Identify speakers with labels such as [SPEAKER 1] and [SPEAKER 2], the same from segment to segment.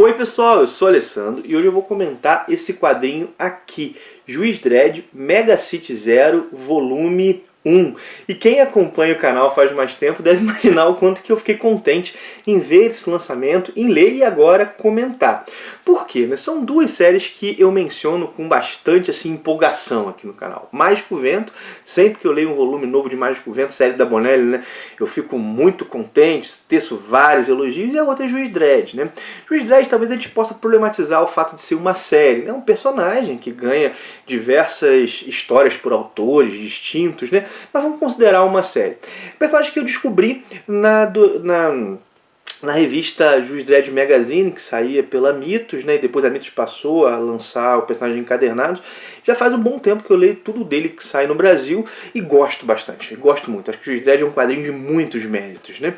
[SPEAKER 1] Oi pessoal, eu sou o Alessandro e hoje eu vou comentar esse quadrinho aqui, Juiz Dredd Mega City Zero Volume 1. E quem acompanha o canal faz mais tempo deve imaginar o quanto que eu fiquei contente em ver esse lançamento, em ler e agora comentar. Por quê? São duas séries que eu menciono com bastante assim, empolgação aqui no canal. Mágico Vento, sempre que eu leio um volume novo de Mágico Vento, série da Bonelli, né, eu fico muito contente, teço vários elogios, e a outra é Juiz Dredd, né? Juiz Dredd talvez a gente possa problematizar o fato de ser uma série, né? Um personagem que ganha diversas histórias por autores distintos, né? Mas vamos considerar uma série. Personagem que eu descobri na revista Juiz Dredd Magazine, que saía pela Mitos, né, e depois a Mitos passou a lançar o personagem encadernado. Já faz um bom tempo que eu leio tudo dele que sai no Brasil e gosto bastante, gosto muito. Acho que o Juiz Dredd é um quadrinho de muitos méritos, né?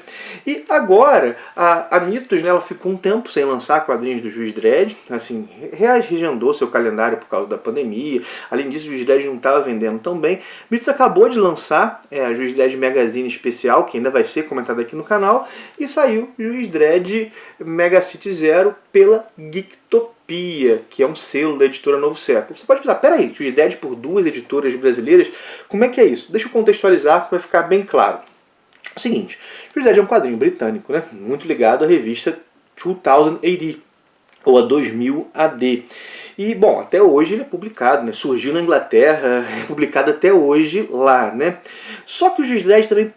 [SPEAKER 1] E agora, a Mitos, né, ela ficou um tempo sem lançar quadrinhos do Juiz Dredd, assim, reagendou seu calendário por causa da pandemia. Além disso, o Juiz Dredd não estava vendendo tão bem. Mitos acabou de lançar a Juiz Dredd Magazine especial, que ainda vai ser comentado aqui no canal, e saiu Juiz Dredd Mega City Zero pela Geektopia, que é um selo da editora Novo Século. Você pode pensar, peraí, Juiz Dredd por duas editoras brasileiras, como é que é isso? Deixa eu contextualizar que vai ficar bem claro. É o seguinte, Juiz Dredd é um quadrinho britânico, né, muito ligado à revista 2000 AD, ou a 2000 AD. E, bom, até hoje ele é publicado, né? Surgiu na Inglaterra, é publicado até hoje lá, né? Só que o Juiz Dredd também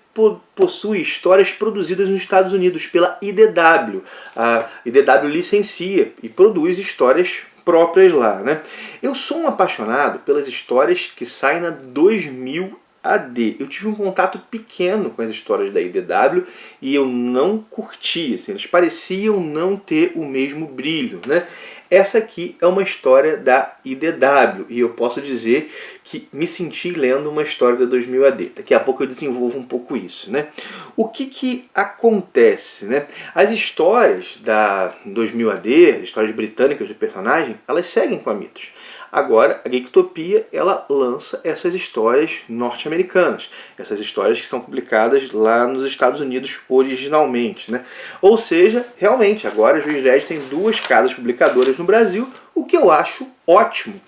[SPEAKER 1] possui histórias produzidas nos Estados Unidos pela IDW. A IDW licencia e produz histórias próprias lá, né? Eu sou um apaixonado pelas histórias que saem na 2000 AD. Eu tive um contato pequeno com as histórias da IDW e eu não curti, assim, eles pareciam não ter o mesmo brilho, né? Essa aqui é uma história da IDW e eu posso dizer que me senti lendo uma história da 2000 AD. Daqui a pouco eu desenvolvo um pouco isso, né? O que acontece, né? As histórias da 2000 AD, as histórias britânicas do personagem, elas seguem com a Mitos. Agora, a Geektopia, ela lança essas histórias norte-americanas, essas histórias que são publicadas lá nos Estados Unidos originalmente, né? Ou seja, realmente, agora a Juiz Dredd tem duas casas publicadoras no Brasil, o que eu acho ótimo.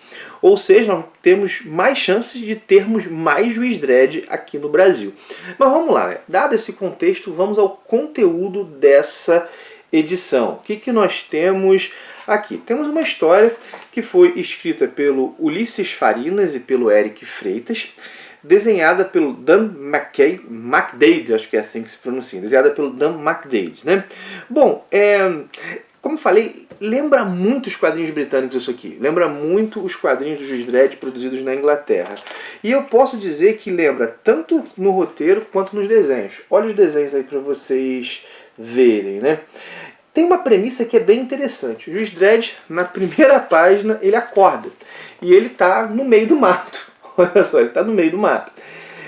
[SPEAKER 1] Ou seja, nós temos mais chances de termos mais Juiz Dredd aqui no Brasil. Mas vamos lá, né? Dado esse contexto, vamos ao conteúdo dessa edição. O que nós temos aqui? Temos uma história que foi escrita pelo Ulisses Farinas e pelo Eric Freitas, desenhada pelo Dan McDade, acho que é assim que se pronuncia, desenhada pelo Dan McDade, né? Bom, como falei, lembra muito os quadrinhos britânicos isso aqui. Lembra muito os quadrinhos do Juiz Dredd produzidos na Inglaterra. E eu posso dizer que lembra tanto no roteiro quanto nos desenhos. Olha os desenhos aí para vocês verem, né? Tem uma premissa que é bem interessante. O Juiz Dredd, na primeira página, ele acorda. E ele está no meio do mato. Olha só, ele está no meio do mato.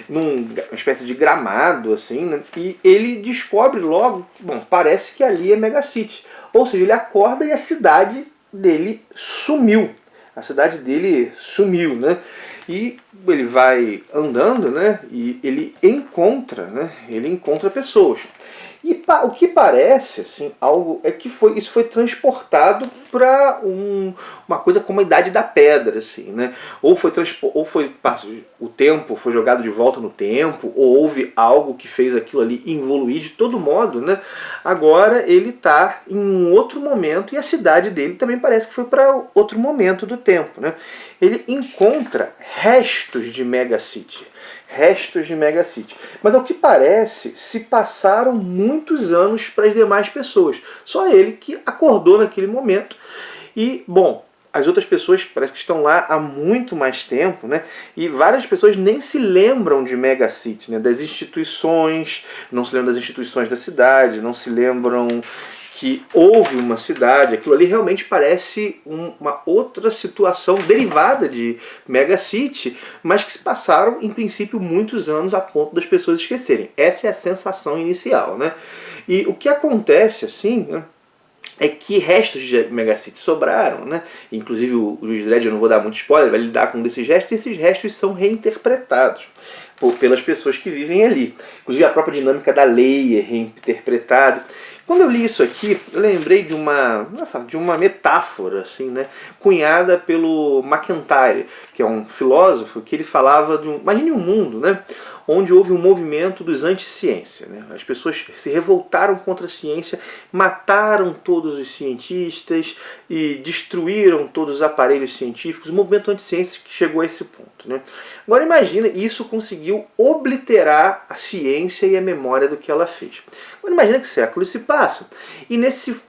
[SPEAKER 1] Numa espécie de gramado, assim, né? E ele descobre logo, bom, parece que ali é Mega City. Ou seja, ele acorda e a cidade dele sumiu. A cidade dele sumiu, né? E ele vai andando, né? E ele encontra, né? Ele encontra pessoas. E o que parece, assim, algo é que isso foi transportado para uma coisa como a Idade da Pedra, assim, né? O tempo foi jogado de volta no tempo, ou houve algo que fez aquilo ali evoluir de todo modo, né? Agora ele está em um outro momento e a cidade dele também parece que foi para outro momento do tempo, né? Ele encontra restos de Mega City. Restos de Mega City. Mas ao que parece, se passaram muitos anos para as demais pessoas. Só ele que acordou naquele momento. E, bom, as outras pessoas parece que estão lá há muito mais tempo, né? E várias pessoas nem se lembram de Mega City, né? Das instituições, não se lembram das instituições da cidade, não se lembram que houve uma cidade. Aquilo ali realmente parece uma outra situação derivada de Mega City, mas que se passaram, em princípio, muitos anos a ponto das pessoas esquecerem. Essa é a sensação inicial, né? E o que acontece, assim, né, é que restos de Mega City sobraram, né? Inclusive o Juiz Dredd, eu não vou dar muito spoiler, vai lidar com um desses restos, e esses restos são reinterpretados pelas pessoas que vivem ali. Inclusive a própria dinâmica da lei é reinterpretada. Quando eu li isso aqui, eu lembrei de uma metáfora, assim, né, cunhada pelo MacIntyre, que é um filósofo, que ele falava de imagine um mundo, né, onde houve um movimento dos anti-ciência, né? As pessoas se revoltaram contra a ciência, mataram todos os cientistas e destruíram todos os aparelhos científicos, o movimento anti-ciência que chegou a esse ponto, né? Agora imagina, isso conseguiu obliterar a ciência e a memória do que ela fez. Agora imagina que séculos se passam, e nesse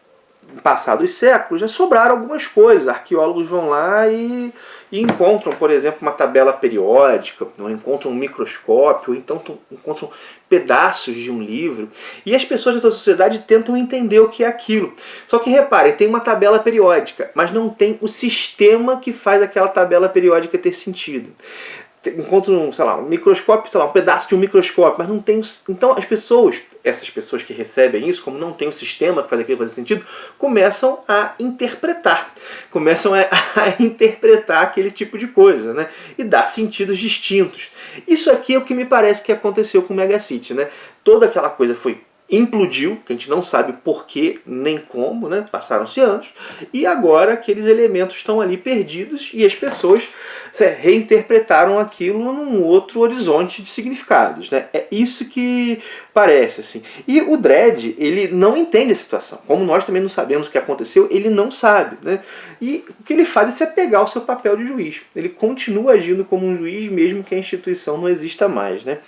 [SPEAKER 1] passados séculos já sobraram algumas coisas. Arqueólogos vão lá e encontram, por exemplo, uma tabela periódica, ou encontram um microscópio, ou então encontram pedaços de um livro, e as pessoas dessa sociedade tentam entender o que é aquilo. Só que reparem, tem uma tabela periódica, mas não tem o sistema que faz aquela tabela periódica ter sentido. Encontram, sei lá, um microscópio, sei lá, um pedaço de um microscópio, mas não tem. Então as pessoas, essas pessoas que recebem isso, como não tem um sistema que faz aquilo fazer sentido, começam a interpretar. Começam a interpretar aquele tipo de coisa, né? E dar sentidos distintos. Isso aqui é o que me parece que aconteceu com o Megacity, né? Toda aquela coisa implodiu, que a gente não sabe porquê nem como, né? Passaram-se anos, e agora aqueles elementos estão ali perdidos e as pessoas reinterpretaram aquilo num outro horizonte de significados, né? É isso que parece, assim. E o Dredd, ele não entende a situação. Como nós também não sabemos o que aconteceu, ele não sabe, né? E o que ele faz é se apegar ao seu papel de juiz. Ele continua agindo como um juiz mesmo que a instituição não exista mais, né?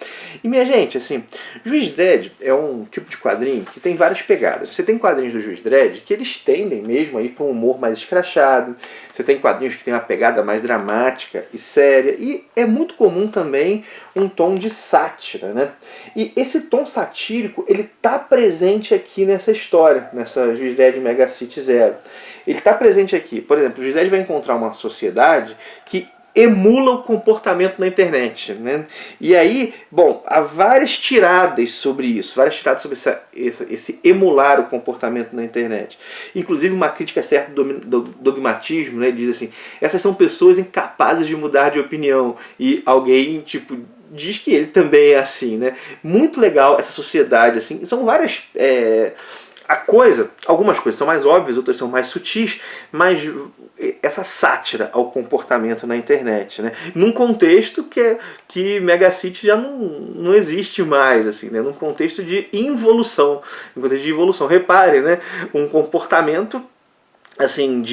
[SPEAKER 1] E minha gente, assim, Juiz Dredd é um tipo de quadrinho que tem várias pegadas. Você tem quadrinhos do Juiz Dredd que eles tendem mesmo aí para um humor mais escrachado. Você tem quadrinhos que tem uma pegada mais dramática e séria. E é muito comum também um tom de sátira, né? E esse tom satírico, ele está presente aqui nessa história, nessa Juiz Dredd Megacity Zero. Ele está presente aqui. Por exemplo, o Juiz Dredd vai encontrar uma sociedade que emula o comportamento na internet, né? E aí, bom, há várias tiradas sobre isso, várias tiradas sobre esse emular o comportamento na internet. Inclusive uma crítica certa do dogmatismo, né? Ele diz assim, essas são pessoas incapazes de mudar de opinião, e alguém, tipo, diz que ele também é assim, né? Muito legal essa sociedade, assim, são várias... algumas coisas são mais óbvias, outras são mais sutis, mas essa sátira ao comportamento na internet, né? Num contexto que Megacity já não existe mais, assim, né? Num contexto de involução, repare, né? Um comportamento assim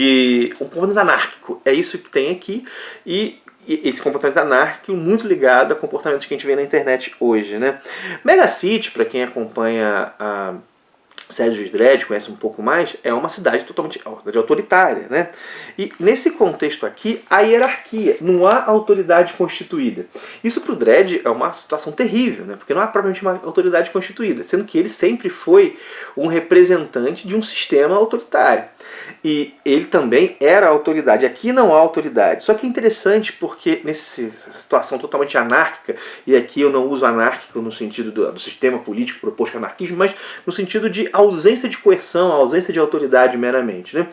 [SPEAKER 1] um comportamento anárquico, é isso que tem aqui, e esse comportamento anárquico muito ligado a comportamentos que a gente vê na internet hoje, né? Megacity, para quem acompanha a série Juiz Dredd, conhece um pouco mais, é uma cidade totalmente autoritária, né? E nesse contexto aqui, a hierarquia, não há autoridade constituída. Isso para o Dredd é uma situação terrível, né? Porque não há propriamente uma autoridade constituída, sendo que ele sempre foi um representante de um sistema autoritário. E ele também era autoridade. Aqui não há autoridade. Só que é interessante porque nessa situação totalmente anárquica, e aqui eu não uso anárquico no sentido do sistema político proposto anarquismo, mas no sentido de ausência de coerção, ausência de autoridade meramente, né?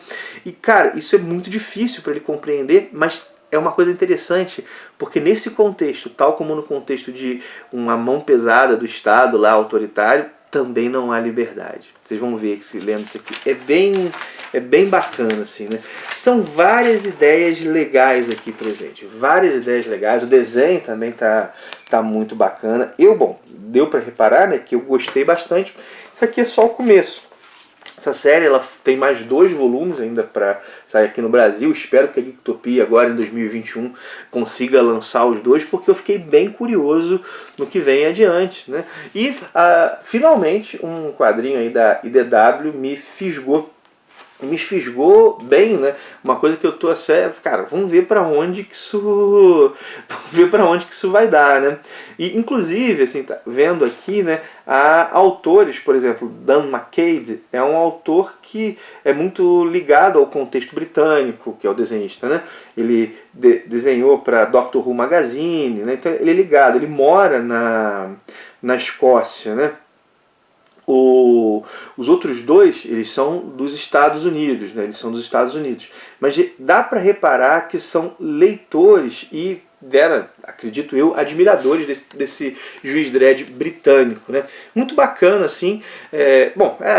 [SPEAKER 1] E cara, isso é muito difícil para ele compreender, mas é uma coisa interessante, porque nesse contexto, tal como no contexto de uma mão pesada do Estado lá autoritário, também não há liberdade. Vocês vão ver que se lendo isso aqui. É bem bacana, assim, né? São várias ideias legais aqui presentes. Várias ideias legais. O desenho também tá muito bacana. Bom, deu para reparar, né, que eu gostei bastante. Isso aqui é só o começo. Essa série ela tem mais 2 volumes ainda para sair aqui no Brasil. Espero que a Geektopia agora em 2021 consiga lançar os 2, porque eu fiquei bem curioso no que vem adiante, né? E finalmente um quadrinho aí da IDW me fisgou bem, né? Uma coisa que eu tô assim, cara, vamos ver para onde que isso vai dar, né? E inclusive, assim, tá vendo aqui, né, há autores, por exemplo, Dan McCade é um autor que é muito ligado ao contexto britânico, que é o desenhista, né? Ele desenhou para Doctor Who Magazine, né? Então ele é ligado, ele mora na Escócia, né? Os outros 2, eles são dos Estados Unidos, né? Eles são dos Estados Unidos. Mas dá para reparar que são leitores e acredito eu, admiradores desse juiz Dredd britânico, né? Muito bacana, assim.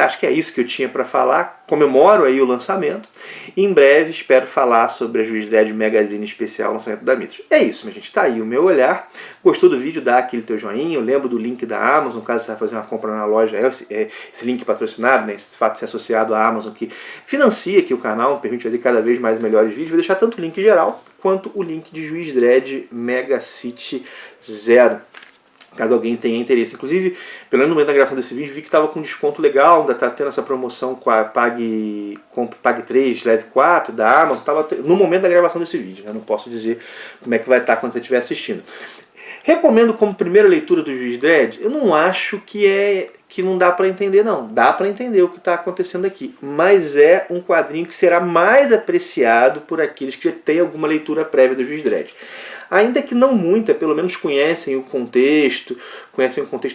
[SPEAKER 1] Acho que é isso que eu tinha para falar. Comemoro aí o lançamento. E em breve espero falar sobre a Juiz Dredd Magazine especial lançamento da Mitos. É isso, minha gente. Tá aí o meu olhar. Gostou do vídeo? Dá aquele teu joinha. Eu lembro do link da Amazon, caso você vai fazer uma compra na loja. Esse link patrocinado, né? Esse fato de ser associado à Amazon que financia aqui o canal, me permite fazer cada vez mais melhores vídeos. Vou deixar tanto o link geral quanto o link de Juiz Dredd Mega City Zero, caso alguém tenha interesse. Inclusive, pelo menos no momento da gravação desse vídeo, vi que estava com desconto legal, ainda está tendo essa promoção com a Pague 3, Leve 4 da Amazon, estava no momento da gravação desse vídeo, né? Não posso dizer como é que vai estar quando você estiver assistindo. Recomendo como primeira leitura do Juiz Dredd. Eu não acho que não dá para entender, não. Dá para entender o que está acontecendo aqui. Mas é um quadrinho que será mais apreciado por aqueles que já têm alguma leitura prévia do Juiz Dredd. Ainda que não muita, pelo menos conhecem o contexto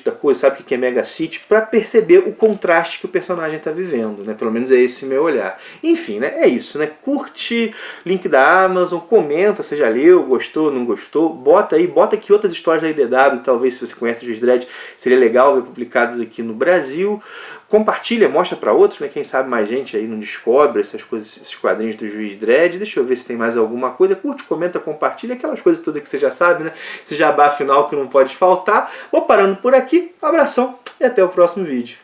[SPEAKER 1] da coisa, sabe o que é Mega City, para perceber o contraste que o personagem está vivendo, né? Pelo menos é esse meu olhar. Enfim, né? É isso, né? Curte, link da Amazon, comenta se já leu, gostou, não gostou, bota aqui outras histórias da IDW, talvez se você conhece o Juiz Dredd, seria legal ver publicados aqui no Brasil. Compartilha, mostra para outros, né? Quem sabe mais gente aí não descobre essas coisas, esses quadrinhos do Juiz Dredd. Deixa eu ver se tem mais alguma coisa. Curte, comenta, compartilha, aquelas coisas todas que você já sabe, né? Esse jabá final que não pode faltar. Vou parando por aqui. Um abração e até o próximo vídeo.